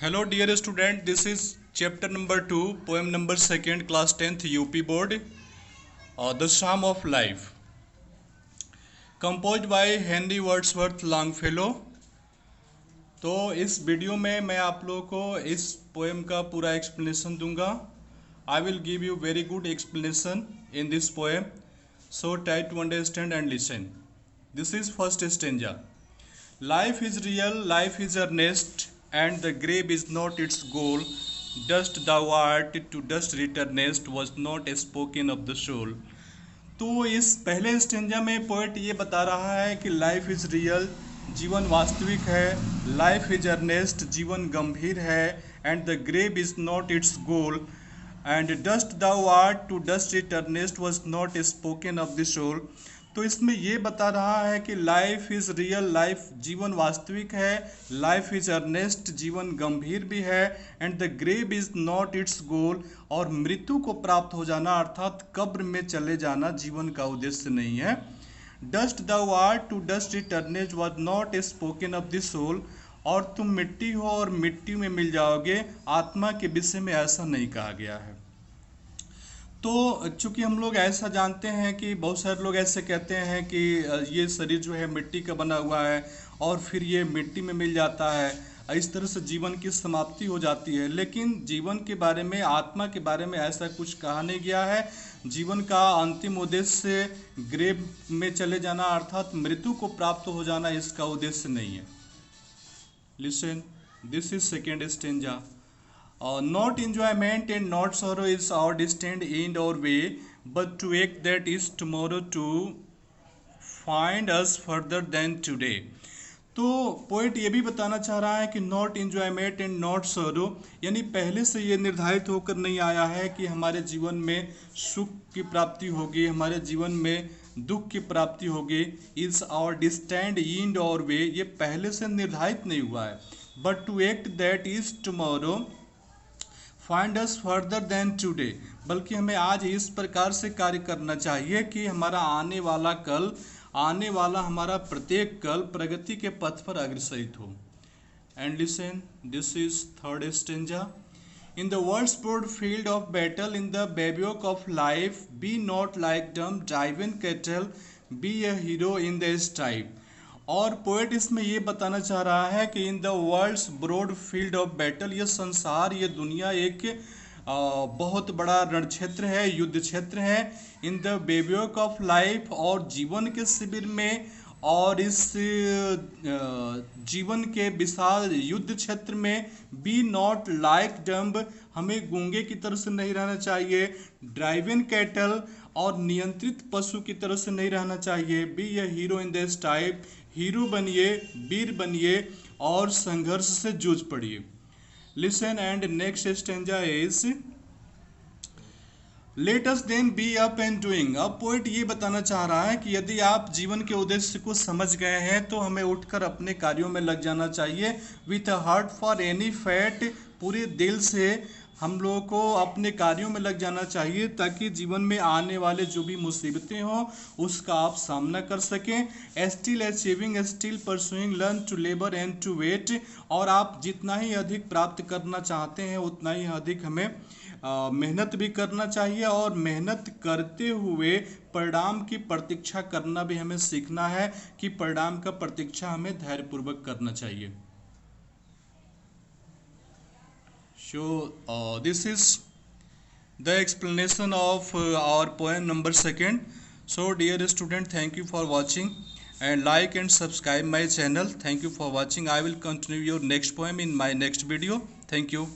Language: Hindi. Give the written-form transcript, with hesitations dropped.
Hello dear student, this is chapter number 2, poem number 2nd, class 10th UP board, The Psalm of Life, composed by Henry Wordsworth Longfellow। तो इस वीडियो में मैं आप लोगों को इस पोएम का पूरा एक्सप्लेनेशन दूंगा। I will give you very good explanation in this poem, so try to understand and listen. This is first stanza. Life is real, life is earnest, and the grave is not its goal. Dust thou art, to dust returnest, was not spoken of the soul. तो इस पहले स्टेंजा में पोएट ये बता रहा है कि लाइफ इज रियल, जीवन वास्तविक है, लाइफ इज अर्नेस्ट, जीवन गंभीर है, and the grave is not its goal, and dust thou art, to dust returnest was not spoken of the soul. तो इसमें ये बता रहा है कि लाइफ इज़ रियल, लाइफ जीवन वास्तविक है, लाइफ इज़ अर्नेस्ट, जीवन गंभीर भी है, and the grave is not its goal, और मृत्यु को प्राप्त हो जाना अर्थात कब्र में चले जाना जीवन का उद्देश्य नहीं है। Dust thou art, to dust returnest was not spoken of the soul, और तुम मिट्टी हो और मिट्टी में मिल जाओगे, आत्मा के विषय में ऐसा नहीं कहा गया है। तो चूंकि हम लोग ऐसा जानते हैं कि बहुत सारे लोग ऐसे कहते हैं कि ये शरीर जो है मिट्टी का बना हुआ है और फिर ये मिट्टी में मिल जाता है, इस तरह से जीवन की समाप्ति हो जाती है। लेकिन जीवन के बारे में, आत्मा के बारे में ऐसा कुछ कहा नहीं गया है। जीवन का अंतिम उद्देश्य ग्रेव में चले जाना अर्थात मृत्यु को प्राप्त हो जाना इसका उद्देश्य नहीं है। Listen, this is second stanza. Not enjoyment and not sorrow is our distant end or way, but to act that is tomorrow to find us further than today. तो पोइट ये भी बताना चाह रहा है कि नॉट एंजॉयमेंट एंड नॉट सरो, यानी पहले से ये निर्धारित होकर नहीं आया है कि हमारे जीवन में सुख की प्राप्ति होगी, हमारे जीवन में दुख की प्राप्ति होगी। इज आवर डिस्टेंट एंड और वे, ये पहले से निर्धारित नहीं हुआ है। But to act that is tomorrow find us further than today, बल्कि हमें आज इस प्रकार से कार्य करना चाहिए कि हमारा आने वाला कल, आने वाला हमारा प्रत्येक कल प्रगति के पथ पर अग्रसरित हो। And listen, this is third stanza. In the world's broad field of battle, in the bivouac of life, be not like dumb driven cattle, be a hero in the strife. और पोएट इसमें ये बताना चाह रहा है कि in the world's broad field of battle, ये संसार, ये दुनिया एक बहुत बड़ा रण क्षेत्र है, युद्ध क्षेत्र है। इन द बेबियोक ऑफ लाइफ, और जीवन के शिविर में, और इस जीवन के विशाल युद्ध क्षेत्र में, बी नॉट लाइक डम्ब, हमें गूंगे की तरह से नहीं रहना चाहिए, ड्राइवन कैटल, और नियंत्रित पशु की तरह से नहीं रहना चाहिए, be a hero in this type, hero बनिए, वीर बनिए, और संघर्ष से जूझ पड़िए। Listen, and next stanza is let us then be up and doing. अब पोइट ये बताना चाह रहा है कि यदि आप जीवन के उद्देश्य को समझ गए हैं तो हमें उठकर अपने कार्यों में लग जाना चाहिए। With a heart for any fat, पूरे दिल से हम लोगों को अपने कार्यों में लग जाना चाहिए ताकि जीवन में आने वाले जो भी मुसीबतें हों उसका आप सामना कर सकें। Still achieving, still pursuing, learn to labour and to wait, और आप जितना ही अधिक प्राप्त करना चाहते हैं उतना ही अधिक हमें मेहनत भी करना चाहिए, और मेहनत करते हुए परिणाम की प्रतीक्षा करना भी हमें सीखना है कि परिणाम का प्रतीक्षा हमें धैर्यपूर्वक करना चाहिए। So this is the explanation of our poem number 2nd. So dear student, thank you for watching, and like and subscribe my channel. Thank you for watching. I will continue your next poem in my next video. Thank you.